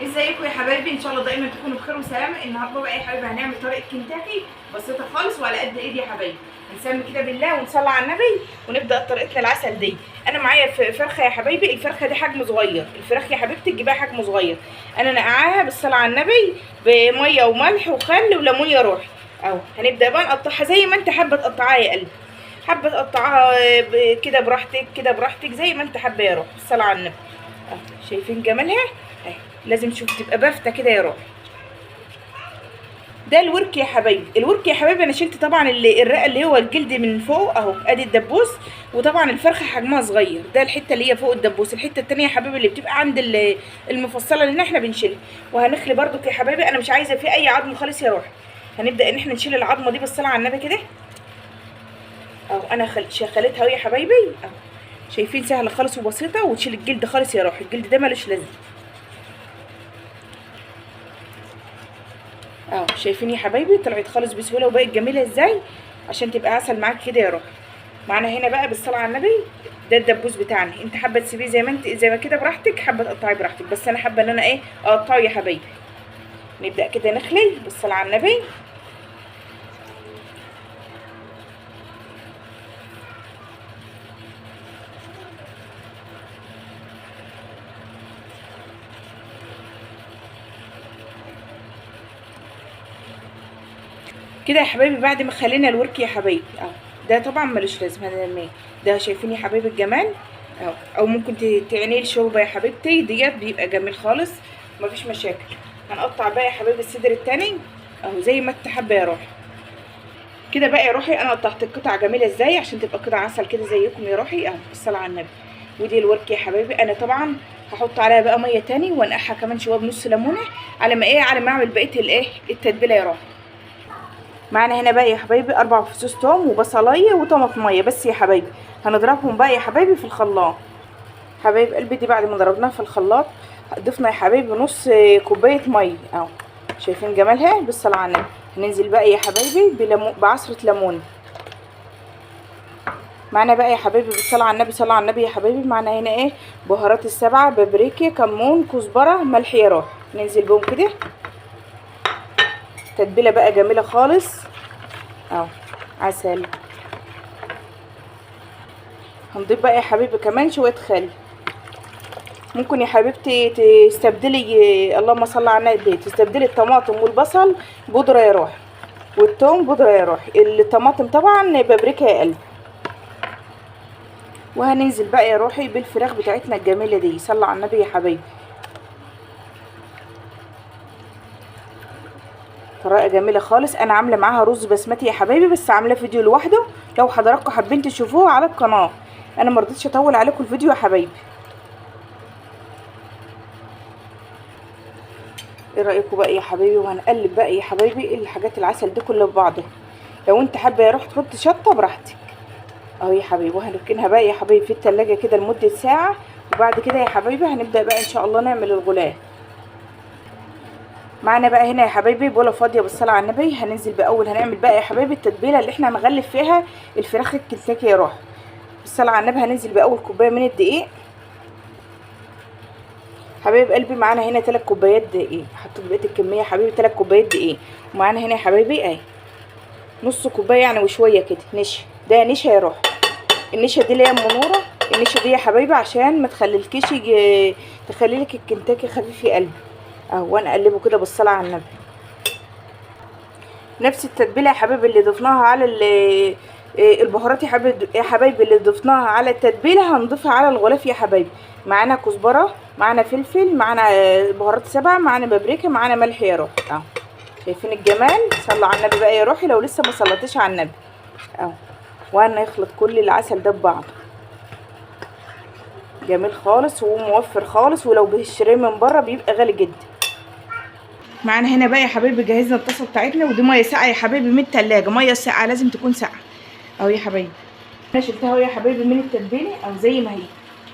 ازيكم يا حبايبي؟ ان شاء الله دايما تكونوا بخير وسلامه. النهارده بقى يا حبايبي هنعمل طريقه كنتاكي بسيطه خالص وعلى قد ايدي يا حبايبي. هنسمي كده بالله ونصلي على النبي ونبدا طريقتنا العسل دي. انا معايا فرخه يا حبايبي، الفرخه دي حجم صغير، الفراخ يا حبيبتي تجيبها حجم صغير. انا نقعاها بالصلاه على النبي بميه وملح وخل وليمون يا روحي. اهو هنبدا بقى نقطعها زي ما انت حابه تقطعها يا قلبي، حابه تقطعها كده براحتك، كده براحتك زي ما انت حابه يا روحي. بالصلاه على النبي. اهو شايفين جمالها اهي، لازم تشوف تبقى بافتة كده يا روحي. ده الورك يا حبايبي، الورك يا حبايبي انا شلت طبعا الرقه اللي هو الجلد من فوق اهو، ادي الدبوس. وطبعا الفرخه حجمها صغير، ده الحته اللي هي فوق الدبوس. الحته التانيه يا حبايبي اللي بتبقى عند المفصله اللي احنا بنشيلها. وهنخلي برضو يا حبايبي، انا مش عايزه فيه اي عظم خالص يا روحي. هنبدا ان احنا نشيل العظمه دي بالصلاه على النبي كده اهو. انا خليتها اهو يا حبايبي اهو، شايفين سهله خالص وبسيطه. وتشيل الجلد خالص يا روحي، الجلد ده ملوش لازمه اهو. شايفين يا حبايبي طلعت خالص بسهوله وبقت جميله ازاي، عشان تبقى عسل معاك كده يا روحي. معانا هنا بقى بالصلاه على النبي ده الدبوس بتاعنا. انت حابه تسيبيه زي ما انت زي ما كده براحتك، حابه تقطعيه براحتك، بس انا حابه ان انا ايه اقطعه يا حبايبي. نبدا كده نخلي بالصلاه على النبي. كده يا حبايبي بعد ما خلينا الورك يا حبايبي اهو، ده طبعا ملوش لازمه، هذا الماء ده شايفين يا حبايبي الجمال اهو. او ممكن تعينيه الشوربه يا حبيبتي ديت، بيبقى جميل خالص مفيش مشاكل. هنقطع بقى يا حبايبي الصدر التاني اهو زي ما انت حابه يا روحي. كده بقى يا روحي انا قطعت القطع جميله ازاي عشان تبقى كده عسل كده زيكم يا روحي اهو بالصلاه على النبي. ودي الورك يا حبايبي. انا طبعا هحط عليها بقى ميه تاني وانقعها كمان شويه بنص ليمونه على ما ايه، على ما اعمل بقيه الايه التتبيله يا روحي. معانا هنا بقى يا حبايبي 4 فصوص توم وبصلايه وطماطميه بس يا حبايبي. هنضربهم بقى يا حبايبي في الخلاط. حبايب قلبي دي بعد ما ضربناها في الخلاط ضفنا يا حبايبي نص كوبايه ميه اهو. شايفين جمالها بالصلاه على النبي. هننزل بقى يا حبايبي بعصره ليمون. معانا بقى يا حبايبي بالصلاه على النبي، صلاه على النبي يا حبايبي. معانا هنا ايه بهارات السبعه، بابريكا، كمون، كزبره، ملح يا روح. ننزل بهم كده تتبيله بقى جميله خالص اهو عسل. هنضيف بقى يا حبيبي كمان شويه خل. ممكن يا حبيبتي تستبدلي اللهم صل على النبي، تستبدلي الطماطم والبصل بودره يا روح، والثوم بودره يا روح. الطماطم طبعا بابريكا يا قلبي. وهننزل بقى يا روحي بالفراخ بتاعتنا الجميله دي. صلى على النبي يا حبيبي. طريقه جميله خالص. انا عامله معاها رز بسمتي يا حبايبي، بس عامله فيديو لوحده لو حضراتكم حابين تشوفوه على القناه. انا مرضتش اطول عليكم الفيديو يا حبايبي. ايه رايكم بقى يا حبايبي؟ وهنقلب بقى يا حبايبي الحاجات العسل دي كلها في بعضها. لو انت حابه يا روح تحط شطه براحتك اهو يا حبايبي. وهنركنها بقى يا حبايبي في التلاجة كده لمده ساعه. وبعد كده يا حبايبي هنبدا بقى ان شاء الله نعمل الغلاف. معانا بقى هنا يا حبايبي بوله فاضيه بالصلاه على النبي. هننزل باول هنعمل بقى يا حبايبي التتبيله اللي احنا هنغلف فيها الفراخ الكنتاكي يا روح بالصلاه على النبي. هننزل باول كوبايه من الدقيق حبايب قلبي. معانا هنا 3 كوبايات دقيق، حطيت بقيه الكميه يا حبيبي 3 كوبايات دقيق. ومعانا هنا يا حبايبي اهي نص كوبايه يعني وشويه كده نشا. ده نشا يا روح، النشا دي اللي هي منوره. النشا دي يا حبايبي عشان ما تخليلكيش تخليلك الكنتاكي خفيف يا قلبي اهو. وانا اقلبه كده بالصلاه على النبي. نفس التتبيله يا حبايبي اللي ضفناها على البهارات يا حبايبي اللي ضفناها على التتبيله هنضيفها على الغلاف يا حبايبي. معانا كزبره، معانا فلفل، معانا بهارات سبعه، معانا بابريكا، معانا ملح يا روح اهو. شايفين الجمال؟ صلوا على النبي بقى يا روحي لو لسه ما صليتيش على النبي اهو. وهنخلط كل العسل ده ببعضه جميل خالص وموفر خالص، ولو بتشتريه من بره بيبقى غالي جدا. معانا هنا بقى يا حبايبي جهزنا الطاسه بتاعتنا، ودي ميه ساقعه يا حبايبي من التلاجة. ميه ساقعه لازم تكون ساقعه اهو يا حبايبي. انا شلتها اهو يا حبايبي من التتبيله او زي ما هي.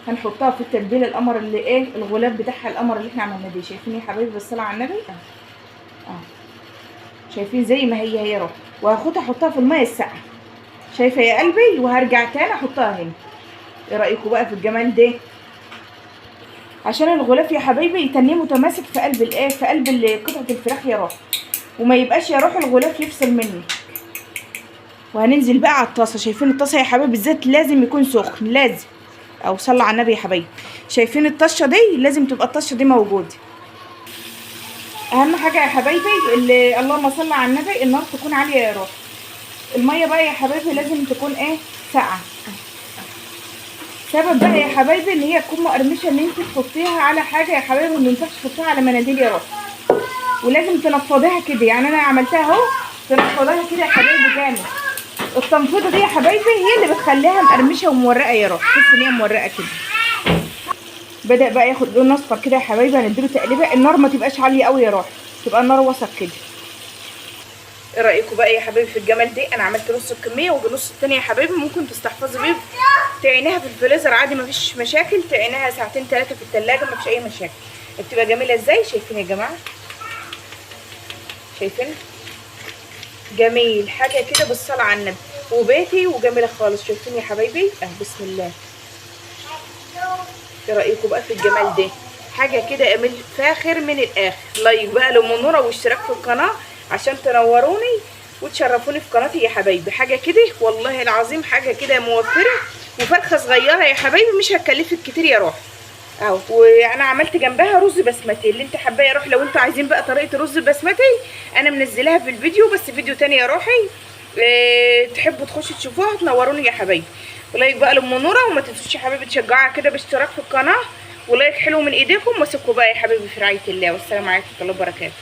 هنحطها في التتبيله القمر اللي ايه الغلاف بتاعها القمر اللي احنا عملناه دي. شايفين يا حبايبي بالصلاه على النبي اهو. شايفين زي ما هي هي روح. وهاخدها احطها في الميه الساقعه شايفه يا قلبي، وهرجع تاني احطها هنا. ايه رايكم بقى في الجمال ده؟ عشان الغلاف يا حبايبي يتنيه متماسك في قلب الايه، في قلب قطعه الفراخ يا روح، وما يبقاش يا روح الغلاف يفصل مني. وهننزل بقى على الطاسه. شايفين الطاسه يا حبايبي الزيت لازم يكون سخن، لازم. او صلى على النبي يا حبايبي. شايفين الطشه دي لازم تبقى الطشه دي موجوده. اهم حاجه يا حبايبي اللي اللهم صل على النبي النار تكون عاليه يا روح. الميه بقى يا حبايبي لازم تكون ايه، ساقعه. سبب بقى يا حبايبي ان هي تكون مقرمشه، ان انت تحطيها على حاجه يا حبايبي، ما ينفعش تحطيها على مناديل يا روح. ولازم تنفضيها كده، يعني انا عملتها اهو، تنفضيها كده يا حبايبي جامد. التنفيضه دي يا حبايبي هي اللي بتخليها مقرمشه ومورقه يا روح، تحس ان هي مورقه كده. بدأ بقى ياخد لون اصفر كده يا حبايبي، هنديله تقليبه. النار ما تبقاش عاليه قوي يا روح، تبقى النار وسط كده. ايه رايكم بقى يا حبايبي في الجمال دي؟ انا عملت نص الكميه، وبنص التاني يا حبايبي ممكن تستحفظي بيه، تعينيها في الفريزر عادي مفيش مشاكل، تعينيها ساعتين 3 في التلاجة مفيش اي مشاكل. بتبقى جميله ازاي؟ شايفين يا جماعه؟ شايفين؟ جميل حاجه كده بالصلاه على النبي، وبيتي وجميله خالص. شايفين يا حبايبي؟ بسم الله. ايه رايكم بقى في الجمال ده؟ حاجه كده امل فاخر من الاخر. لايك بقى لمنوره واشتراك في القناه عشان تنوروني وتشرفوني في قناتي يا حبايبي. حاجه كده والله العظيم، حاجه كده موفره، وفرخه صغيره يا حبايبي مش هتكلفك كتير يا روح. اهو. وانا عملت جنبها رز بسمتي اللي انت حباه يا روح. لو انتوا عايزين بقى طريقه الرز البسمتي انا منزلاها في الفيديو، بس فيديو تاني يا روحي. تحبوا تخشوا تشوفوها تنوروني يا حبايبي. ولايك بقى لام نوره، وما تنسوش يا حبايبي تشجعوها كده باشتراك في القناه، ولايك حلو من ايديكم. واسيبكم بقى يا حبايبي في رعايه الله، والسلام عليكم ورحمه الله وبركاته.